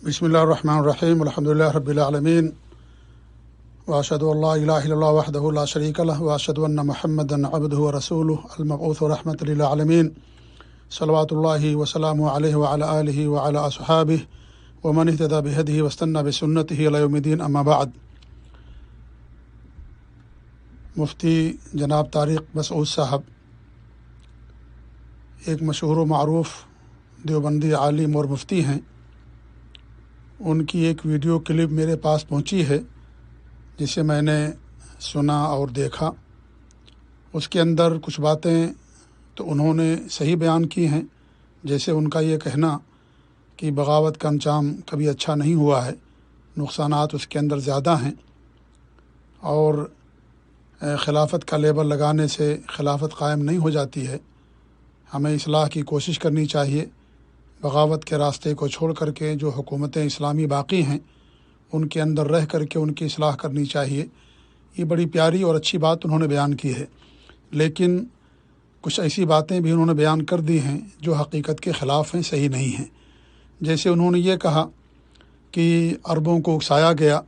بسم اللہ الرحمن الرحیم الحمد للہ رب العالمین واشهد ان لا الہ الا اللہ وحدہ لا شریک لہ واشهد ان محمدا عبدہ ورسولہ المبعوث رحمۃ للعالمین صلوات اللہ وسلامہ علیہ وعلی آلہ وعلی اصحابہ ومن اہتدی بہدیہ واستنى بسنتہ الی یوم الدین اما بعد۔ مفتی جناب طارق مسعود صاحب ایک مشہور و معروف دیوبندی عالم اور مفتی ہیں۔ ان کی ایک ویڈیو کلپ میرے پاس پہنچی ہے جسے میں نے سنا اور دیکھا۔ اس کے اندر کچھ باتیں تو انہوں نے صحیح بیان کی ہیں، جیسے ان کا یہ کہنا کہ بغاوت کا انجام کبھی اچھا نہیں ہوا ہے، نقصانات اس کے اندر زیادہ ہیں، اور خلافت کا لیبل لگانے سے خلافت قائم نہیں ہو جاتی ہے۔ ہمیں اصلاح کی کوشش کرنی چاہیے، بغاوت کے راستے کو چھوڑ کر کے جو حکومتیں اسلامی باقی ہیں ان کے اندر رہ کر کے ان کی اصلاح کرنی چاہیے۔ یہ بڑی پیاری اور اچھی بات انہوں نے بیان کی ہے، لیکن کچھ ایسی باتیں بھی انہوں نے بیان کر دی ہیں جو حقیقت کے خلاف ہیں، صحیح نہیں ہیں۔ جیسے انہوں نے یہ کہا کہ عربوں کو اکسایا گیا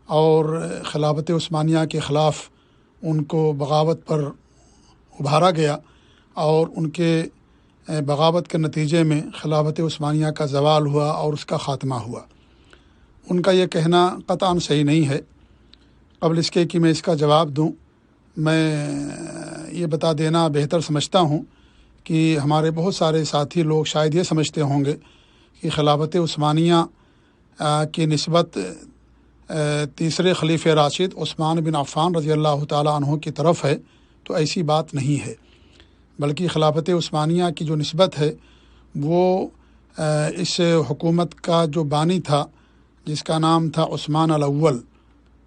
اور خلافت عثمانیہ کے خلاف ان کو بغاوت پر ابھارا گیا، اور ان کے بغاوت کے نتیجے میں خلافت عثمانیہ کا زوال ہوا اور اس کا خاتمہ ہوا۔ ان کا یہ کہنا قطعاً صحیح نہیں ہے۔ قبل اس کے کہ میں اس کا جواب دوں، میں یہ بتا دینا بہتر سمجھتا ہوں کہ ہمارے بہت سارے ساتھی لوگ شاید یہ سمجھتے ہوں گے کہ خلافت عثمانیہ کی نسبت تیسرے خلیفہ راشد عثمان بن عفان رضی اللہ تعالیٰ عنہ کی طرف ہے، تو ایسی بات نہیں ہے، بلکہ خلافت عثمانیہ کی جو نسبت ہے وہ اس حکومت کا جو بانی تھا، جس کا نام تھا عثمان الاول،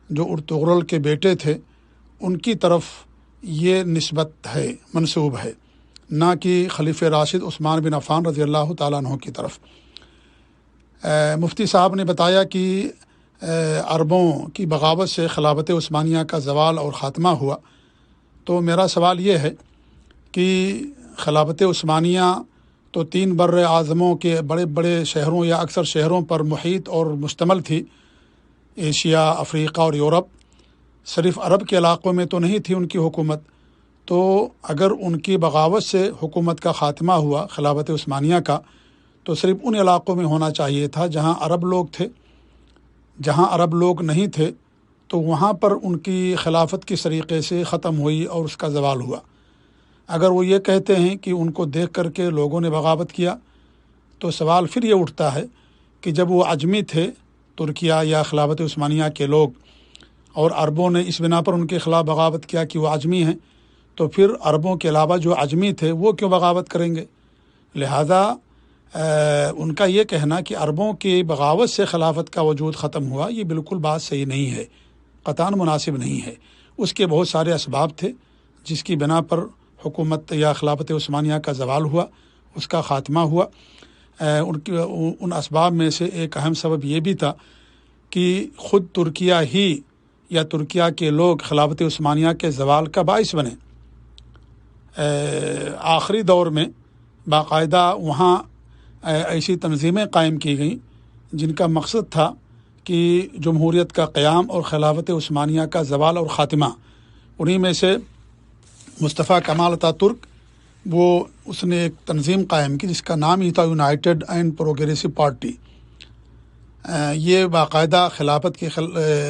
جو ارطغرل کے بیٹے تھے، ان کی طرف یہ نسبت ہے، منسوب ہے، نہ کہ خلیفہ راشد عثمان بن عفان رضی اللہ تعالیٰ عنہ کی طرف۔ مفتی صاحب نے بتایا کہ عربوں کی بغاوت سے خلافت عثمانیہ کا زوال اور خاتمہ ہوا، تو میرا سوال یہ ہے کہ خلافت عثمانیہ تو 3 بر اعظموں کے بڑے بڑے شہروں یا اکثر شہروں پر محیط اور مشتمل تھی، ایشیا، افریقہ اور یورپ۔ صرف عرب کے علاقوں میں تو نہیں تھی ان کی حکومت، تو اگر ان کی بغاوت سے حکومت کا خاتمہ ہوا خلافت عثمانیہ کا، تو صرف ان علاقوں میں ہونا چاہیے تھا جہاں عرب لوگ تھے۔ جہاں عرب لوگ نہیں تھے تو وہاں پر ان کی خلافت کس طریقے سے ختم ہوئی اور اس کا زوال ہوا۔ اگر وہ یہ کہتے ہیں کہ ان کو دیکھ کر کے لوگوں نے بغاوت کیا، تو سوال پھر یہ اٹھتا ہے کہ جب وہ عجمی تھے، ترکیہ یا خلافت عثمانیہ کے لوگ، اور عربوں نے اس بنا پر ان کے خلاف بغاوت کیا کہ وہ عجمی ہیں، تو پھر عربوں کے علاوہ جو عجمی تھے وہ کیوں بغاوت کریں گے؟ لہذا ان کا یہ کہنا کہ عربوں کی بغاوت سے خلافت کا وجود ختم ہوا، یہ بالکل بات صحیح نہیں ہے، قطعاً مناسب نہیں ہے۔ اس کے بہت سارے اسباب تھے جس کی بنا پر حکومت یا خلافت عثمانیہ کا زوال ہوا، اس کا خاتمہ ہوا۔ ان اسباب میں سے ایک اہم سبب یہ بھی تھا کہ خود ترکیہ ہی یا ترکیہ کے لوگ خلافت عثمانیہ کے زوال کا باعث بنے۔ آخری دور میں باقاعدہ وہاں ایسی تنظیمیں قائم کی گئیں جن کا مقصد تھا کہ جمہوریت کا قیام اور خلافت عثمانیہ کا زوال اور خاتمہ۔ انہی میں سے مصطفیٰ کمال اتا ترک، اس نے ایک تنظیم قائم کی جس کا نام ہی تھا یونائٹڈ اینڈ پروگریسو پارٹی۔ یہ باقاعدہ خلافت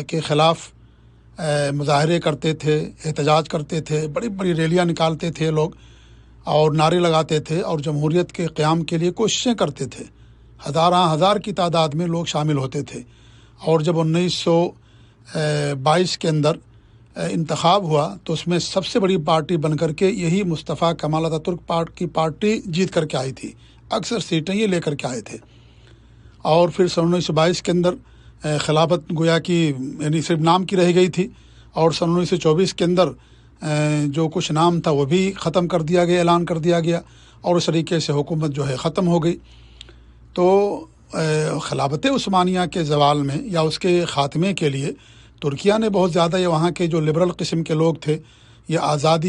کے خلاف مظاہرے کرتے تھے، احتجاج کرتے تھے، بڑی بڑی ریلیاں نکالتے تھے لوگ، اور نعرے لگاتے تھے، اور جمہوریت کے قیام کے لیے کوششیں کرتے تھے۔ ہزار کی تعداد میں لوگ شامل ہوتے تھے، اور جب 1922 کے اندر انتخاب ہوا تو اس میں سب سے بڑی پارٹی بن کر کے یہی مصطفیٰ کمال اتا ترک کی پارٹی جیت کر کے آئی تھی، اکثر سیٹیں یہ لے کر کے آئے تھے۔ اور پھر 1922 کے اندر خلافت گویا کہ یعنی صرف نام کی رہ گئی تھی، اور 1924 کے اندر جو کچھ نام تھا وہ بھی ختم کر دیا گیا، اعلان کر دیا گیا، اور اس طریقے سے حکومت جو ہے ختم ہو گئی۔ تو خلافت عثمانیہ کے زوال میں یا اس کے خاتمے کے لیے ترکیہ نے بہت زیادہ، یا وہاں کے جو لبرل قسم کے لوگ تھے یا آزاد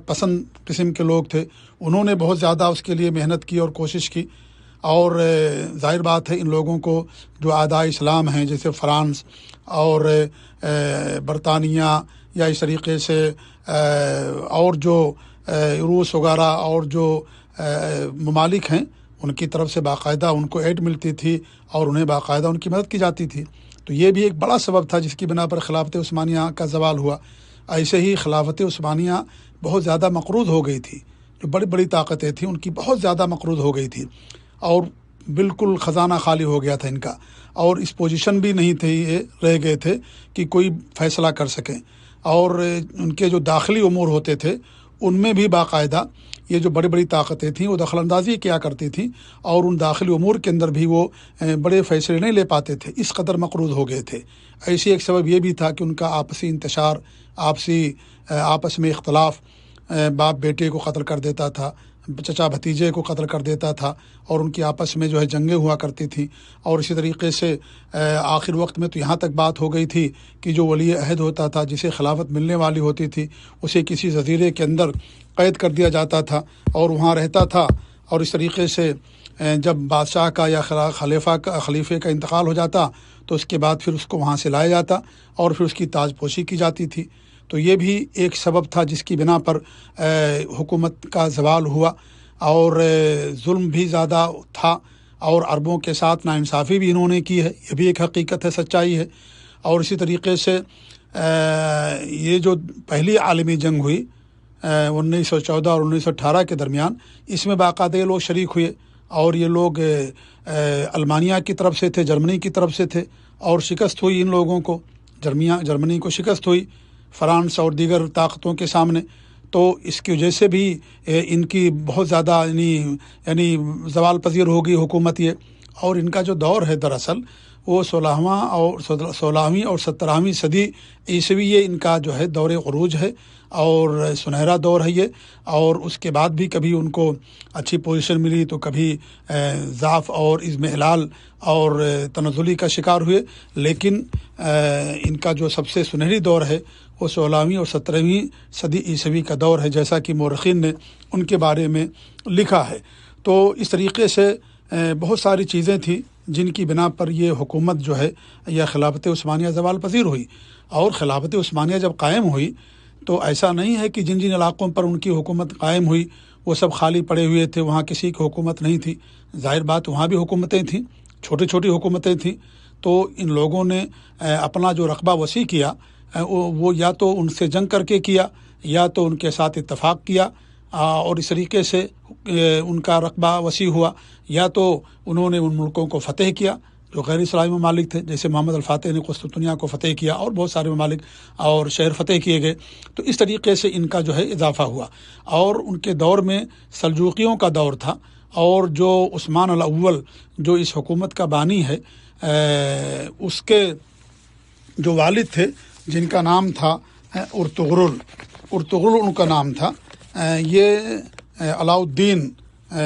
پسند قسم کے لوگ تھے، انہوں نے بہت زیادہ اس کے لیے محنت کی اور کوشش کی۔ اور ظاہر بات ہے ان لوگوں کو جو اعداء اسلام ہیں جیسے فرانس اور برطانیہ یا اس طریقے سے اور جو روس وغیرہ اور جو ممالک ہیں ان کی طرف سے باقاعدہ ان کو ایڈ ملتی تھی اور انہیں باقاعدہ ان کی مدد کی جاتی تھی. تو یہ بھی ایک بڑا سبب تھا جس کی بنا پر خلافت عثمانیہ کا زوال ہوا. ایسے ہی خلافت عثمانیہ بہت زیادہ مقروض ہو گئی تھی. جو بڑی بڑی طاقتیں تھیں ان کی بہت زیادہ مقروض ہو گئی تھی اور بالکل خزانہ خالی ہو گیا تھا ان کا, اور اس پوزیشن بھی نہیں تھے, یہ رہ گئے تھے کہ کوئی فیصلہ کر سکیں. اور ان کے جو داخلی امور ہوتے تھے ان میں بھی باقاعدہ یہ جو بڑی بڑی طاقتیں تھیں وہ دخل اندازی کیا کرتی تھیں, اور ان داخلی امور کے اندر بھی وہ بڑے فیصلے نہیں لے پاتے تھے, اس قدر مقروض ہو گئے تھے. ایسی ایک سبب یہ بھی تھا کہ ان کا آپسی انتشار, آپس میں اختلاف, باپ بیٹے کو قتل کر دیتا تھا, چچا بھتیجے کو قتل کر دیتا تھا, اور ان کی آپس میں جو ہے جنگیں ہوا کرتی تھیں. اور اسی طریقے سے آخر وقت میں تو یہاں تک بات ہو گئی تھی کہ جو ولی عہد ہوتا تھا, جسے خلافت ملنے والی ہوتی تھی, اسے کسی جزیرے کے اندر قید کر دیا جاتا تھا اور وہاں رہتا تھا. اور اس طریقے سے جب بادشاہ کا یا خلیفے کا انتقال ہو جاتا تو اس کے بعد پھر اس کو وہاں سے لایا جاتا اور پھر اس کی تاج پوشی کی جاتی تھی. تو یہ بھی ایک سبب تھا جس کی بنا پر حکومت کا زوال ہوا, اور ظلم بھی زیادہ تھا, اور عربوں کے ساتھ ناانصافی بھی انہوں نے کی ہے. یہ بھی ایک حقیقت ہے, سچائی ہے. اور اسی طریقے سے یہ جو پہلی عالمی جنگ ہوئی 1914 اور 1918 کے درمیان, اس میں باقاعدہ یہ لوگ شریک ہوئے, اور یہ لوگ المانیہ کی طرف سے تھے, جرمنی کی طرف سے تھے, اور شکست ہوئی ان لوگوں کو. جرمنی کو شکست ہوئی فرانس اور دیگر طاقتوں کے سامنے. تو اس کی وجہ سے بھی ان کی بہت زیادہ یعنی زوال پذیر ہو گئی حکومت یہ. اور ان کا جو دور ہے دراصل وہ 16ویں اور 17ویں صدی عیسوی یہ ان کا جو ہے دور عروج ہے, اور سنہرا دور ہے یہ. اور اس کے بعد بھی کبھی ان کو اچھی پوزیشن ملی تو کبھی ضعف اور اضمحلال اور تنزلی کا شکار ہوئے. لیکن ان کا جو سب سے سنہری دور ہے وہ 16ویں اور 17ویں صدی عیسوی کا دور ہے, جیسا کہ مورخین نے ان کے بارے میں لکھا ہے. تو اس طریقے سے بہت ساری چیزیں تھیں جن کی بنا پر یہ حکومت جو ہے یا خلافت عثمانیہ زوال پذیر ہوئی. اور خلافت عثمانیہ جب قائم ہوئی تو ایسا نہیں ہے کہ جن جن علاقوں پر ان کی حکومت قائم ہوئی وہ سب خالی پڑے ہوئے تھے, وہاں کسی کی حکومت نہیں تھی. ظاہر بات وہاں بھی حکومتیں تھیں, چھوٹی چھوٹی حکومتیں تھیں. تو ان لوگوں نے اپنا جو رقبہ وسیع کیا وہ یا تو ان سے جنگ کر کے کیا یا تو ان کے ساتھ اتفاق کیا, اور اس طریقے سے ان کا رقبہ وسیع ہوا, یا تو انہوں نے ان ملکوں کو فتح کیا جو غیر اسلامی ممالک تھے, جیسے محمد الفاتح نے قسطنطنیہ کو فتح کیا اور بہت سارے ممالک اور شہر فتح کیے گئے. تو اس طریقے سے ان کا جو ہے اضافہ ہوا. اور ان کے دور میں سلجوقیوں کا دور تھا, اور جو عثمان الاول جو اس حکومت کا بانی ہے اس کے جو والد تھے جن کا نام تھا ارطغرل ان کا نام تھا. یہ علاؤالدین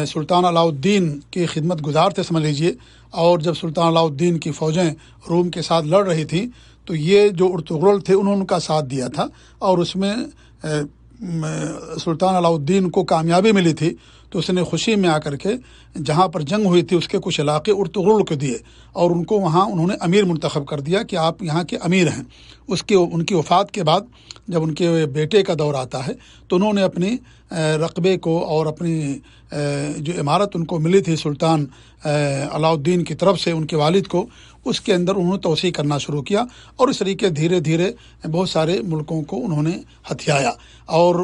سلطان علاؤالدین کی خدمت گزار تھے سمجھ لیجئے. اور جب سلطان علاؤالدین کی فوجیں روم کے ساتھ لڑ رہی تھیں تو یہ جو ارطغرل تھے انہوں نے ان کا ساتھ دیا تھا, اور اس میں سلطان علاؤالدین کو کامیابی ملی تھی. تو اس نے خوشی میں آ کر کے جہاں پر جنگ ہوئی تھی اس کے کچھ علاقے ارطغرل کو دیے, اور ان کو وہاں انہوں نے امیر منتخب کر دیا کہ آپ یہاں کے امیر ہیں. ان کی وفات کے بعد جب ان کے بیٹے کا دور آتا ہے تو انہوں نے اپنی رقبے کو اور اپنی جو عمارت ان کو ملی تھی سلطان علاؤالدین کی طرف سے ان کے والد کو, اس کے اندر انہوں نے توسیع کرنا شروع کیا, اور اس طریقے دھیرے دھیرے بہت سارے ملکوں کو انہوں نے ہتھیایا. اور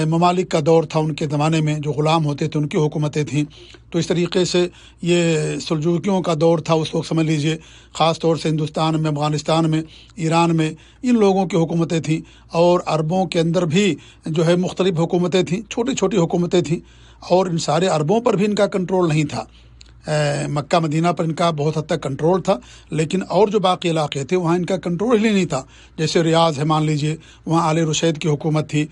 ممالک کا دور تھا ان کے زمانے میں, جو غلام ہوتے تھے ان کی حکومتیں تھیں. تو اس طریقے سے یہ سلجوقیوں کا دور تھا اس وقت سمجھ لیجئے, خاص طور سے ہندوستان میں, افغانستان میں, ایران میں ان لوگوں کی حکومتیں تھیں. اور عربوں کے اندر بھی جو ہے مختلف حکومتیں تھیں, چھوٹی چھوٹی حکومتیں تھیں, اور ان سارے عربوں پر بھی ان کا کنٹرول نہیں تھا. مکہ مدینہ پر ان کا بہت حد تک کنٹرول تھا, لیکن اور جو باقی علاقے تھے وہاں ان کا کنٹرول ہی نہیں تھا. جیسے ریاض ہے مان لیجئے, وہاں آل رشید کی حکومت تھی,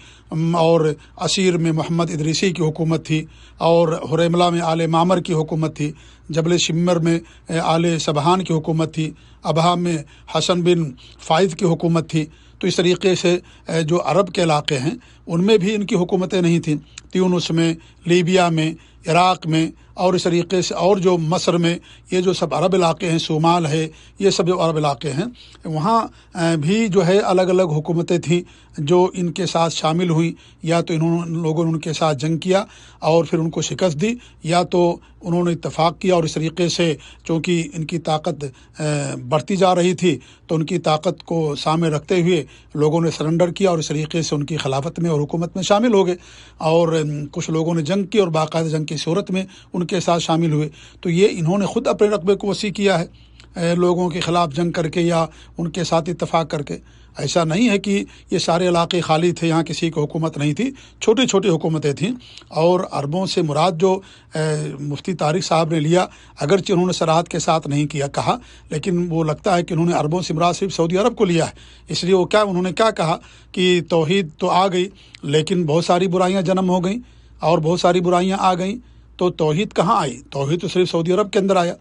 اور عسیر میں محمد ادریسی کی حکومت تھی, اور حریملہ میں آل معمر کی حکومت تھی, جبل شمر میں آل سبحان کی حکومت تھی, ابہا میں حسن بن فائد کی حکومت تھی. تو اس طریقے سے جو عرب کے علاقے ہیں ان میں بھی ان کی حکومتیں نہیں تھیں. تیونس میں, لیبیا میں, عراق میں, اور اس طریقے سے اور جو مصر میں یہ جو سب عرب علاقے ہیں، صومال ہے، یہ سب جو عرب علاقے ہیں، وہاں بھی جو ہے الگ الگ حکومتیں تھیں جو ان کے ساتھ شامل ہوئیں، یا تو ان لوگوں نے ان کے ساتھ جنگ کیا اور پھر ان کو شکست دی، یا تو انہوں نے اتفاق کیا اور اس طریقے سے چونکہ ان کی طاقت بڑھتی جا رہی تھی تو ان کی طاقت کو سامنے رکھتے ہوئے لوگوں نے سرنڈر کیا اور اس طریقے سے ان کی خلافت میں اور حکومت میں شامل ہو گئے، اور کچھ لوگوں نے جنگ کی اور باقاعدہ جنگ کی صورت میں ان کے ساتھ شامل ہوئے۔ تو یہ انہوں نے خود اپنے رقبے کو وسیع کیا ہے لوگوں کے خلاف جنگ کر کے یا ان کے ساتھ اتفاق کر کے۔ ایسا نہیں ہے کہ یہ سارے علاقے خالی تھے، یہاں کسی کی حکومت نہیں تھی، چھوٹی چھوٹی حکومتیں تھیں، اور عربوں سے مراد جو مفتی طارق صاحب نے لیا، اگرچہ انہوں نے صراحت کے ساتھ نہیں کہا، لیکن وہ لگتا ہے کہ انہوں نے عربوں سے مراد صرف سعودی عرب کو لیا ہے۔ اس لیے انہوں نے کیا کہا کہ توحید تو آ گئی لیکن بہت ساری برائیاں جنم ہو گئیں اور بہت ساری برائیاں آ گئیں، تو توحید کہاں آئی؟ توحید تو صرف سعودی عرب کے اندر آیا۔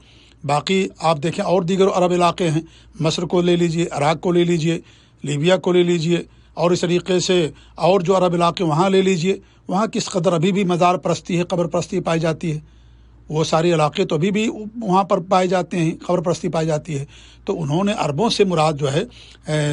باقی آپ دیکھیں اور دیگر عرب علاقے ہیں، مصر کو لے لیجئے، عراق کو لے لیجئے، لیبیا کو لے لیجئے، اور اس طریقے سے اور جو عرب علاقے وہاں لے لیجئے، وہاں کس قدر ابھی بھی مزار پرستی ہے، قبر پرستی پائی جاتی ہے۔ وہ سارے علاقے تو ابھی بھی وہاں پر پائے جاتے ہیں، قبر پرستی پائی جاتی ہے۔ تو انہوں نے عربوں سے مراد جو ہے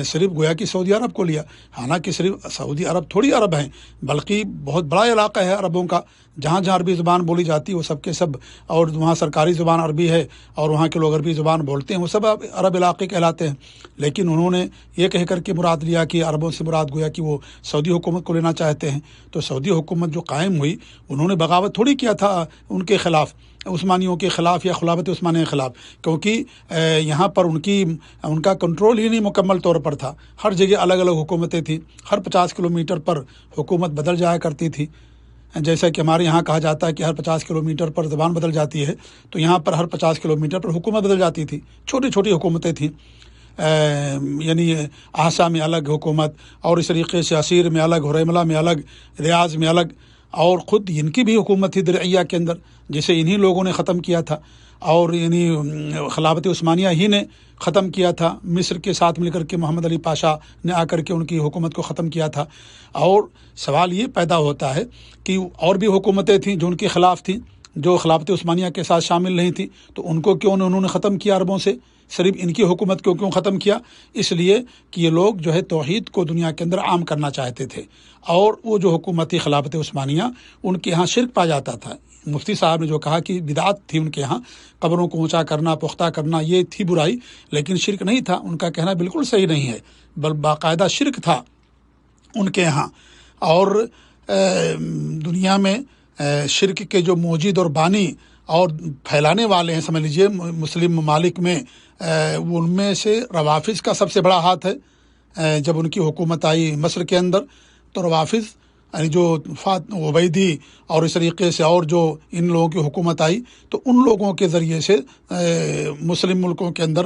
صرف گویا کہ سعودی عرب کو لیا، حالانکہ صرف سعودی عرب تھوڑی عرب ہیں، بلکہ بہت بڑا علاقہ ہے عربوں کا، جہاں جہاں عربی زبان بولی جاتی ہے وہ سب کے سب، اور وہاں سرکاری زبان عربی ہے اور وہاں کے لوگ عربی زبان بولتے ہیں، وہ سب عرب علاقے کہلاتے ہیں۔ لیکن انہوں نے یہ کہہ کر کے مراد لیا کہ عربوں سے مراد گویا کہ وہ سعودی حکومت کو لینا چاہتے ہیں۔ تو سعودی حکومت جو قائم ہوئی، انہوں نے بغاوت تھوڑی کیا تھا ان کے خلاف، عثمانیوں کے خلاف یا خلافت عثمانیہ کے خلاف، کیونکہ یہاں پر ان کا کنٹرول ہی نہیں مکمل طور پر تھا۔ ہر جگہ الگ الگ حکومتیں تھیں، ہر 50 کلومیٹر پر حکومت بدل جایا کرتی تھی، جیسا کہ ہمارے یہاں کہا جاتا ہے کہ ہر 50 کلومیٹر پر زبان بدل جاتی ہے، تو یہاں پر ہر 50 کلومیٹر پر حکومت بدل جاتی تھی، چھوٹی چھوٹی حکومتیں تھیں، یعنی احسا میں الگ حکومت، اور اس طریقے سے عسیر میں الگ، حریملہ میں الگ، ریاض میں الگ، اور خود ان کی بھی حکومت تھی درعیہ کے اندر، جسے انہی لوگوں نے ختم کیا تھا، اور یعنی خلافت عثمانیہ ہی نے ختم کیا تھا، مصر کے ساتھ مل کر کے محمد علی پاشا نے آ کر کے ان کی حکومت کو ختم کیا تھا۔ اور سوال یہ پیدا ہوتا ہے کہ اور بھی حکومتیں تھیں جو ان کے خلاف تھیں، جو خلافت عثمانیہ کے ساتھ شامل نہیں تھیں، تو ان کو کیوں انہوں نے ختم کیا عربوں سے؟ صرف ان کی حکومت کو کیوں ختم کیا؟ اس لیے کہ یہ لوگ جو ہے توحید کو دنیا کے اندر عام کرنا چاہتے تھے، اور وہ جو حکومت تھی خلافت عثمانیہ، ان کے ہاں شرک پا جاتا تھا۔ مفتی صاحب نے جو کہا کہ بدعت تھی ان کے ہاں، قبروں کو اونچا کرنا، پختہ کرنا، یہ تھی برائی، لیکن شرک نہیں تھا۔ ان کا کہنا بالکل صحیح نہیں ہے، بل باقاعدہ شرک تھا ان کے ہاں۔ اور دنیا میں شرک کے جو موجد اور بانی اور پھیلانے والے ہیں، سمجھ لیجئے مسلم ممالک میں، ان میں سے روافظ کا سب سے بڑا ہاتھ ہے۔ جب ان کی حکومت آئی مصر کے اندر، تو روافظ یعنی جو عبیدی اور اس طریقے سے اور جو ان لوگوں کی حکومت آئی، تو ان لوگوں کے ذریعے سے مسلم ملکوں کے اندر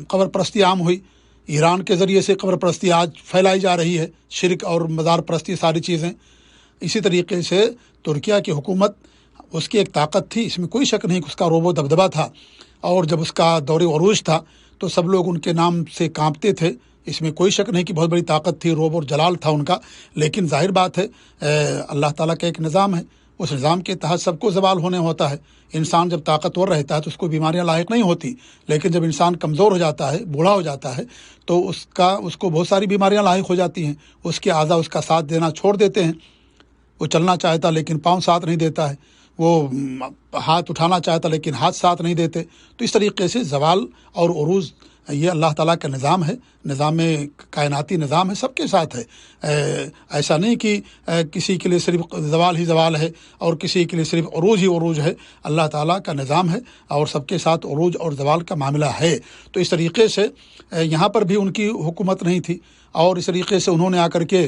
قبر پرستی عام ہوئی۔ ایران کے ذریعے سے قبر پرستی آج پھیلائی جا رہی ہے، شرک اور مزار پرستی ساری چیزیں۔ اسی طریقے سے ترکیہ کی حکومت، اس کی ایک طاقت تھی، اس میں کوئی شک نہیں کہ اس کا روب و دبدبہ تھا، اور جب اس کا دور عروج تھا تو سب لوگ ان کے نام سے کانپتے تھے، اس میں کوئی شک نہیں کہ بہت بڑی طاقت تھی، روب اور جلال تھا ان کا۔ لیکن ظاہر بات ہے اللہ تعالیٰ کا ایک نظام ہے، اس نظام کے تحت سب کو زوال ہونے ہوتا ہے۔ انسان جب طاقتور رہتا ہے تو اس کو بیماریاں لاحق نہیں ہوتی، لیکن جب انسان کمزور ہو جاتا ہے، بوڑھا ہو جاتا ہے، تو اس کو بہت ساری بیماریاں لاحق ہو جاتی ہیں، اس کے اعضاء اس کا ساتھ دینا چھوڑ دیتے ہیں۔ وہ چلنا چاہتا لیکن پاؤں ساتھ نہیں دیتا ہے، وہ ہاتھ اٹھانا چاہتا لیکن ہاتھ ساتھ نہیں دیتے۔ تو اس طریقے سے زوال اور عروج یہ اللہ تعالیٰ کا نظام ہے، نظام کائناتی نظام ہے، سب کے ساتھ ہے۔ ایسا نہیں کہ کسی کے لیے صرف زوال ہی زوال ہے اور کسی کے لیے صرف عروج ہی عروج ہے، اللہ تعالیٰ کا نظام ہے اور سب کے ساتھ عروج اور زوال کا معاملہ ہے۔ تو اس طریقے سے یہاں پر بھی ان کی حکومت نہیں تھی، اور اس طریقے سے انہوں نے آ کر کے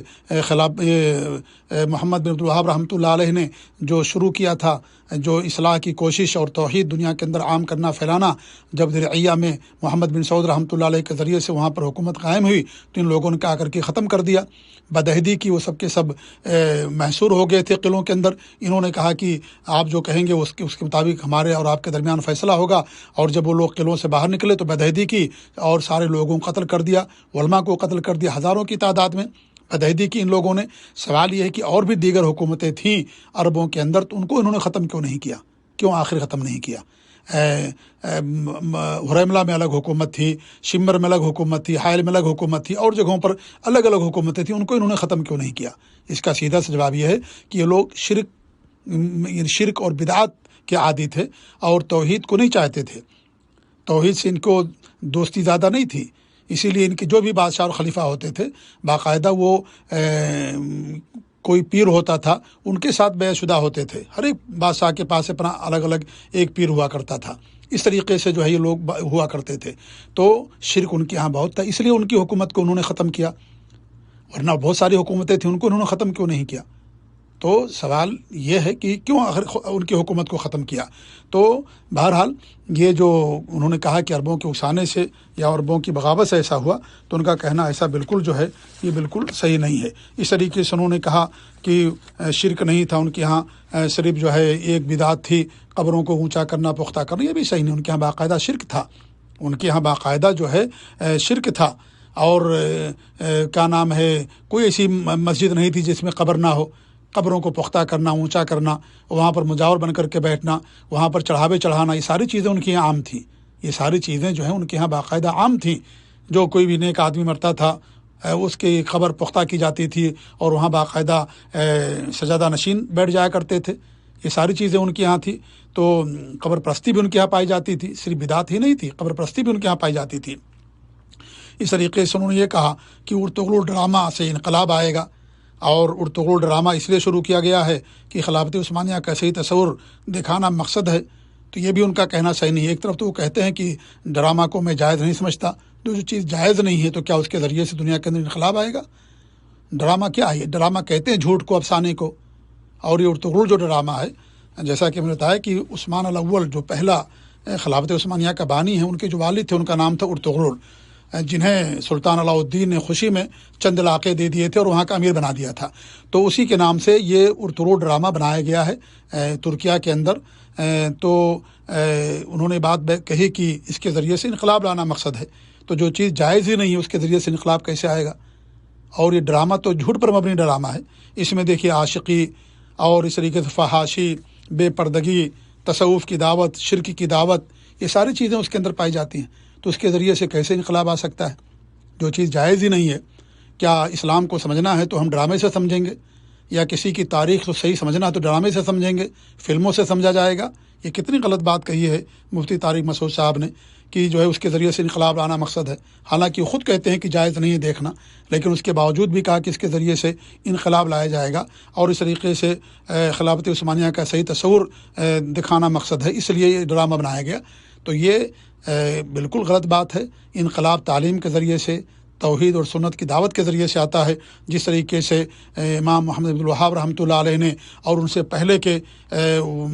محمد بن عبد الوہاب رحمۃ اللہ علیہ نے جو شروع کیا تھا، جو اصلاح کی کوشش اور توحید دنیا کے اندر عام کرنا، پھیلانا، جب درعیہ میں محمد بن سعود رحمۃ اللہ علیہ کے ذریعے سے وہاں پر حکومت قائم ہوئی، تو ان لوگوں نے آ کر کے ختم کر دیا بدعہدی کی۔ وہ سب کے سب محصور ہو گئے تھے قلعوں کے اندر۔ انہوں نے کہا کہ آپ جو کہیں گے اس کے مطابق ہمارے اور آپ کے درمیان فیصلہ ہوگا، اور جب وہ لوگ قلعوں سے باہر نکلے تو بدعہدی کی اور سارے لوگوں کو قتل کر دیا، علماء کو قتل کر دیا، ہزاروں کی تعداد میں بدعہدی کی ان لوگوں نے۔ سوال یہ ہے کہ اور بھی دیگر حکومتیں تھیں عربوں کے اندر، تو ان کو انہوں نے ختم کیوں نہیں کیا؟ کیوں آخر ختم نہیں کیا؟ حریملہ میں الگ حکومت تھی، شمر میں الگ حکومت تھی، حائل میں الگ حکومت تھی، اور جگہوں پر الگ الگ حکومتیں تھیں، ان کو انہوں نے ختم کیوں نہیں کیا؟ اس کا سیدھا سا جواب یہ ہے کہ یہ لوگ شرک اور بدعات کے عادی تھے اور توحید کو نہیں چاہتے تھے. توحید سے ان کو دوستی زیادہ نہیں تھی، اسی لیے ان کے جو بھی بادشاہ اور خلیفہ ہوتے تھے باقاعدہ وہ کوئی پیر ہوتا تھا ان کے ساتھ بیعت شدہ ہوتے تھے. ہر ایک بادشاہ کے پاس اپنا الگ الگ ایک پیر ہوا کرتا تھا. اس طریقے سے جو ہے یہ لوگ ہوا کرتے تھے. تو شرک ان کے ہاں بہت تھا، اس لیے ان کی حکومت کو انہوں نے ختم کیا. ورنہ بہت ساری حکومتیں تھیں، ان کو انہوں نے ختم کیوں نہیں کیا؟ تو سوال یہ ہے کہ کیوں آخر ان کی حکومت کو ختم کیا؟ تو بہرحال یہ جو انہوں نے کہا کہ عربوں کے اکسانے سے یا عربوں کی بغاوت سے ایسا ہوا، تو ان کا کہنا ایسا بالکل جو ہے یہ بالکل صحیح نہیں ہے. اس طریقے سے انہوں نے کہا کہ شرک نہیں تھا ان کے ہاں، صرف جو ہے ایک بدعت تھی قبروں کو اونچا کرنا، پختہ کرنا، یہ بھی صحیح نہیں. ان کے ہاں باقاعدہ شرک تھا، ان کے ہاں باقاعدہ جو ہے شرک تھا. اور کیا نام ہے، کوئی ایسی مسجد نہیں تھی جس میں قبر نہ ہو. قبروں کو پختہ کرنا، اونچا کرنا، وہاں پر مجاور بن کر کے بیٹھنا، وہاں پر چڑھاوے چڑھانا، یہ ساری چیزیں ان کے یہاں عام تھیں. یہ ساری چیزیں جو ہیں ان کے یہاں باقاعدہ عام تھیں. جو کوئی بھی نیک آدمی مرتا تھا اس کی قبر پختہ کی جاتی تھی اور وہاں باقاعدہ سجادہ نشین بیٹھ جایا کرتے تھے. یہ ساری چیزیں ان کے یہاں تھی. تو قبر پرستی بھی ان کے یہاں پائی جاتی تھی، صرف بدعت ہی نہیں تھی، قبر پرستی بھی ان کے یہاں پائی جاتی تھی. اس طریقے سے انہوں نے یہ کہا کہ ارطغرل ڈرامہ سے انقلاب آئے گا، اور ارطغرل ڈرامہ اس لیے شروع کیا گیا ہے کہ خلافت عثمانیہ کا صحیح تصور دکھانا مقصد ہے. تو یہ بھی ان کا کہنا صحیح نہیں ہے. ایک طرف تو وہ کہتے ہیں کہ ڈرامہ کو میں جائز نہیں سمجھتا، جو چیز جائز نہیں ہے تو کیا اس کے ذریعے سے دنیا کے اندر انقلاب آئے گا؟ ڈرامہ کیا ہے؟ ڈرامہ کہتے ہیں جھوٹ کو، افسانے کو. اور یہ ارطغرل جو ڈرامہ ہے، جیسا کہ میں نے بتایا کہ عثمان الاول جو پہلا خلافت عثمانیہ کا بانی ہے، ان کے جو والد تھے ان کا نام تھا ارطغرل، جنہیں سلطان علاء الدین نے خوشی میں چند علاقے دے دیے تھے اور وہاں کا امیر بنا دیا تھا. تو اسی کے نام سے یہ ارطغرل ڈرامہ بنایا گیا ہے ترکیہ کے اندر. تو انہوں نے بات کہی کہ اس کے ذریعے سے انقلاب لانا مقصد ہے. تو جو چیز جائز ہی نہیں ہے اس کے ذریعے سے انقلاب کیسے آئے گا؟ اور یہ ڈرامہ تو جھوٹ پر مبنی ڈرامہ ہے. اس میں دیکھیے عاشقی اور اس طریقے سے فحاشی، بے پردگی، تصوف کی دعوت، شرک کی دعوت، یہ ساری چیزیں اس کے اندر پائی جاتی ہیں. تو اس کے ذریعے سے کیسے انقلاب آ سکتا ہے؟ جو چیز جائز ہی نہیں ہے. کیا اسلام کو سمجھنا ہے تو ہم ڈرامے سے سمجھیں گے، یا کسی کی تاریخ کو صحیح سمجھنا ہے تو ڈرامے سے سمجھیں گے، فلموں سے سمجھا جائے گا؟ یہ کتنی غلط بات کہی ہے مفتی طارق مسعود صاحب نے کہ جو ہے اس کے ذریعے سے انقلاب لانا مقصد ہے. حالانکہ وہ خود کہتے ہیں کہ جائز نہیں ہے دیکھنا، لیکن اس کے باوجود بھی کہا کہ اس کے ذریعے سے انقلاب لایا جائے گا اور اس طریقے سے خلافت عثمانیہ کا صحیح تصور دکھانا مقصد ہے، اس لیے یہ ڈرامہ بنایا گیا. تو یہ بالکل غلط بات ہے. انقلاب تعلیم کے ذریعے سے، توحید اور سنت کی دعوت کے ذریعے سے آتا ہے. جس طریقے سے امام محمد بن الوہاب رحمۃ اللہ علیہ نے اور ان سے پہلے کے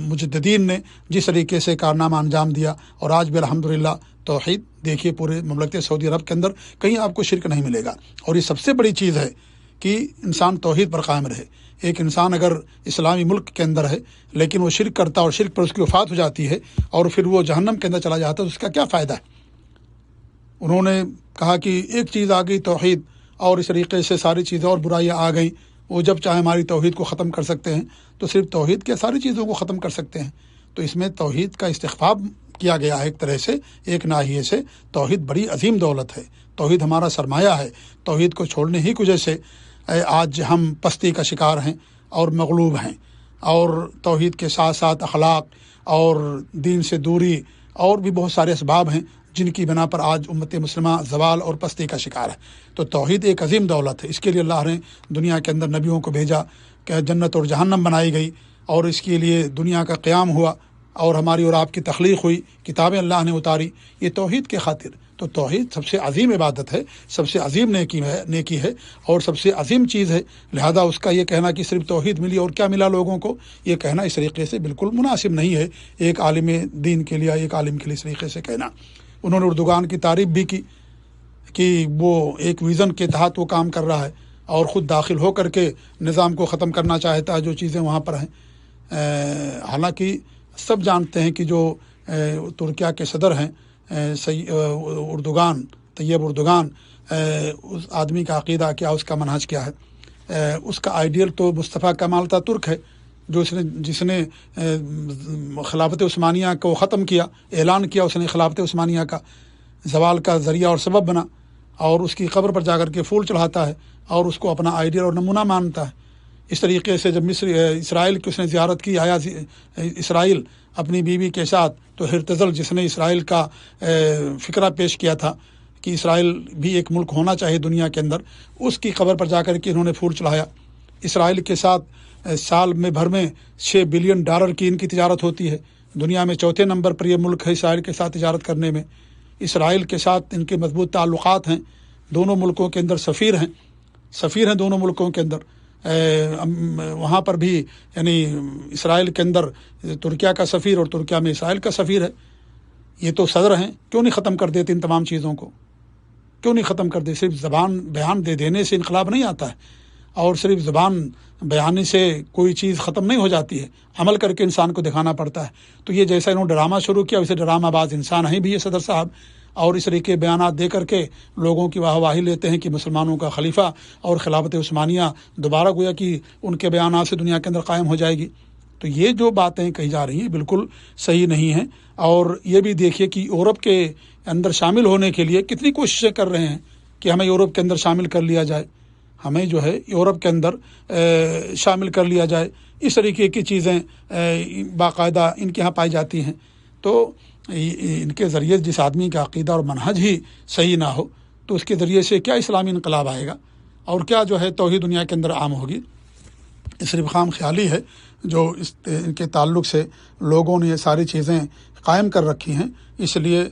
مجددین نے جس طریقے سے کارنامہ انجام دیا، اور آج بھی الحمدللہ توحید دیکھیے پورے مملکت سعودی عرب کے اندر کہیں آپ کو شرک نہیں ملے گا. اور یہ سب سے بڑی چیز ہے کہ انسان توحید پر قائم رہے. ایک انسان اگر اسلامی ملک کے اندر ہے لیکن وہ شرک کرتا اور شرک پر اس کی وفات ہو جاتی ہے اور پھر وہ جہنم کے اندر چلا جاتا ہے، تو اس کا کیا فائدہ ہے؟ انہوں نے کہا کہ ایک چیز آ گئی توحید، اور اس طریقے سے ساری چیزیں اور برائیاں آ گئیں، وہ جب چاہے ہماری توحید کو ختم کر سکتے ہیں. تو صرف توحید کے ساری چیزوں کو ختم کر سکتے ہیں. تو اس میں توحید کا استخفاف کیا گیا ہے ایک طرح سے، ایک ناحیے سے. توحید بڑی عظیم دولت ہے، توحید ہمارا سرمایہ ہے. توحید کو چھوڑنے ہی کی وجہ سے آج ہم پستی کا شکار ہیں اور مغلوب ہیں. اور توحید کے ساتھ ساتھ اخلاق اور دین سے دوری اور بھی بہت سارے اسباب ہیں جن کی بنا پر آج امت مسلمہ زوال اور پستی کا شکار ہے. تو توحید ایک عظیم دولت ہے. اس کے لیے اللہ نے دنیا کے اندر نبیوں کو بھیجا کہ جنت اور جہنم بنائی گئی، اور اس کے لیے دنیا کا قیام ہوا اور ہماری اور آپ کی تخلیق ہوئی، کتابیں اللہ نے اتاری، یہ توحید کے خاطر. تو توحید سب سے عظیم عبادت ہے، سب سے عظیم نیکی ہے اور سب سے عظیم چیز ہے. لہذا اس کا یہ کہنا کہ صرف توحید ملی اور کیا ملا لوگوں کو، یہ کہنا اس طریقے سے بالکل مناسب نہیں ہے ایک عالم دین کے لیے، ایک عالم کے لیے اس طریقے سے کہنا. انہوں نے اردوغان کی تعریف بھی کی کہ وہ ایک ویژن کے تحت وہ کام کر رہا ہے اور خود داخل ہو کر کے نظام کو ختم کرنا چاہتا ہے جو چیزیں وہاں پر ہیں. حالانکہ سب جانتے ہیں کہ جو ترکیہ کے صدر ہیں اردوغان، طیب اردوغان، اس آدمی کا عقیدہ کیا، اس کا منہج کیا ہے. اس کا آئیڈیل تو مصطفیٰ کمال تاترک ہے. جس نے خلافت عثمانیہ کو ختم کیا، اعلان کیا، اس نے خلافت عثمانیہ کا زوال کا ذریعہ اور سبب بنا، اور اس کی قبر پر جا کر کے پھول چڑھاتا ہے اور اس کو اپنا آئیڈیل اور نمونہ مانتا ہے۔ اس طریقے سے جب اسرائیل کی اس نے زیارت کی، آیا اسرائیل اپنی بیوی کے ساتھ، تو ہرتزل جس نے اسرائیل کا فکرہ پیش کیا تھا کہ اسرائیل بھی ایک ملک ہونا چاہیے دنیا کے اندر، اس کی قبر پر جا کر کے انہوں نے پھول چڑھایا۔ اسرائیل کے ساتھ سال میں بھر میں $6 بلین کی ان کی تجارت ہوتی ہے، دنیا میں چوتھے نمبر پر یہ ملک ہے اسرائیل کے ساتھ تجارت کرنے میں۔ اسرائیل کے ساتھ ان کے مضبوط تعلقات ہیں، دونوں ملکوں کے اندر سفیر ہیں دونوں ملکوں کے اندر۔ وہاں پر بھی یعنی اسرائیل کے اندر ترکیہ کا سفیر اور ترکیہ میں اسرائیل کا سفیر ہے۔ یہ تو صدر ہیں، کیوں نہیں ختم کر دیتے ان تمام چیزوں کو؟ کیوں نہیں ختم کر دے؟ صرف زبان بیان دے دینے سے انقلاب نہیں آتا ہے، اور صرف زبان بیانی سے کوئی چیز ختم نہیں ہو جاتی ہے، عمل کر کے انسان کو دکھانا پڑتا ہے۔ تو یہ جیسا انہوں نے ڈرامہ شروع کیا، ویسے ڈرامہ باز انسان ہیں بھی یہ صدر صاحب، اور اس طریقے بیانات دے کر کے لوگوں کی واہ واہی لیتے ہیں کہ مسلمانوں کا خلیفہ اور خلافت عثمانیہ دوبارہ گویا کہ ان کے بیانات سے دنیا کے اندر قائم ہو جائے گی۔ تو یہ جو باتیں کہی جا رہی ہیں بالکل صحیح نہیں ہیں۔ اور یہ بھی دیکھیے کہ یورپ کے اندر شامل ہونے کے لیے کتنی کوششیں کر رہے ہیں کہ ہمیں یورپ کے اندر شامل کر لیا جائے، ہمیں جو ہے یورپ کے اندر شامل کر لیا جائے۔ اس طریقے کی چیزیں باقاعدہ ان کے ہاں پائی جاتی ہیں۔ تو ان کے ذریعے جس آدمی کا عقیدہ اور منہج ہی صحیح نہ ہو، تو اس کے ذریعے سے کیا اسلامی انقلاب آئے گا اور کیا جو ہے توحید دنیا کے اندر عام ہوگی؟ صرف خام خیالی ہے جو ان کے تعلق سے لوگوں نے یہ ساری چیزیں قائم کر رکھی ہیں۔ اس لیے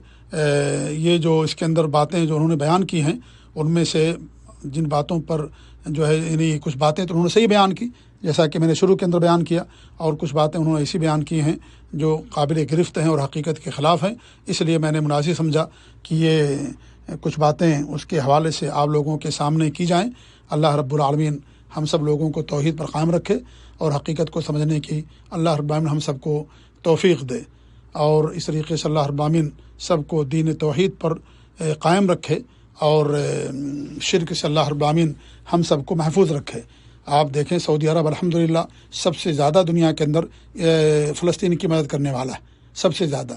یہ جو اس کے اندر باتیں جو انہوں نے بیان کی ہیں، ان میں سے جن باتوں پر جو ہے یعنی کچھ باتیں تو انہوں نے صحیح بیان کی، جیسا کہ میں نے شروع کے اندر بیان کیا، اور کچھ باتیں انہوں نے ایسی بیان کی ہیں جو قابل گرفت ہیں اور حقیقت کے خلاف ہیں۔ اس لیے میں نے مناسب سمجھا کہ یہ کچھ باتیں اس کے حوالے سے آپ لوگوں کے سامنے کی جائیں۔ اللہ رب العالمین ہم سب لوگوں کو توحید پر قائم رکھے اور حقیقت کو سمجھنے کی اللہ رب العالمین ہم سب کو توفیق دے، اور اس طریقے سے اللہ رب العالمین سب کو دین توحید پر قائم رکھے، اور شرک سے اللہ رب العالمین ہم سب کو محفوظ رکھے۔ آپ دیکھیں سعودی عرب الحمدللہ سب سے زیادہ دنیا کے اندر فلسطین کی مدد کرنے والا ہے، سب سے زیادہ،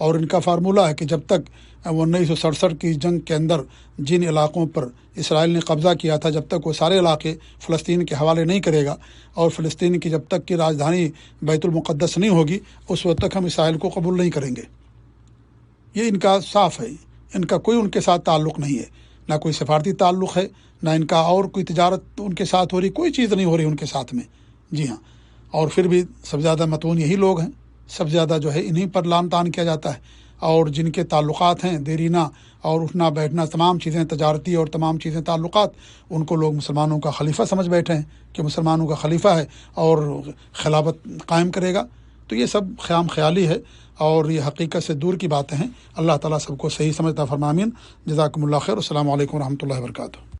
اور ان کا فارمولہ ہے کہ جب تک 1967 کی جنگ کے اندر جن علاقوں پر اسرائیل نے قبضہ کیا تھا، جب تک وہ سارے علاقے فلسطین کے حوالے نہیں کرے گا، اور فلسطین کی جب تک کی راجدھانی بیت المقدس نہیں ہوگی، اس وقت تک ہم اسرائیل کو قبول نہیں کریں گے۔ یہ ان کا صاف ہے، ان کا کوئی ان کے ساتھ تعلق نہیں ہے، نہ کوئی سفارتی تعلق ہے، نہ ان کا اور کوئی تجارت ان کے ساتھ ہو رہی، کوئی چیز نہیں ہو رہی ان کے ساتھ میں۔ جی ہاں، اور پھر بھی سب سے زیادہ متون یہی لوگ ہیں، سب سے زیادہ جو ہے انہی پر لان تان کیا جاتا ہے، اور جن کے تعلقات ہیں دیرینہ اور اٹھنا بیٹھنا تمام چیزیں تجارتی اور تمام چیزیں تعلقات، ان کو لوگ مسلمانوں کا خلیفہ سمجھ بیٹھے ہیں کہ مسلمانوں کا خلیفہ ہے اور خلافت قائم کرے گا۔ تو یہ سب خام خیالی ہے اور یہ حقیقت سے دور کی باتیں ہیں۔ اللہ تعالیٰ سب کو صحیح سمجھتا فرمائے۔ آمین۔ جزاکم اللہ خیر۔ السلام علیکم ورحمۃ اللہ وبرکاتہ۔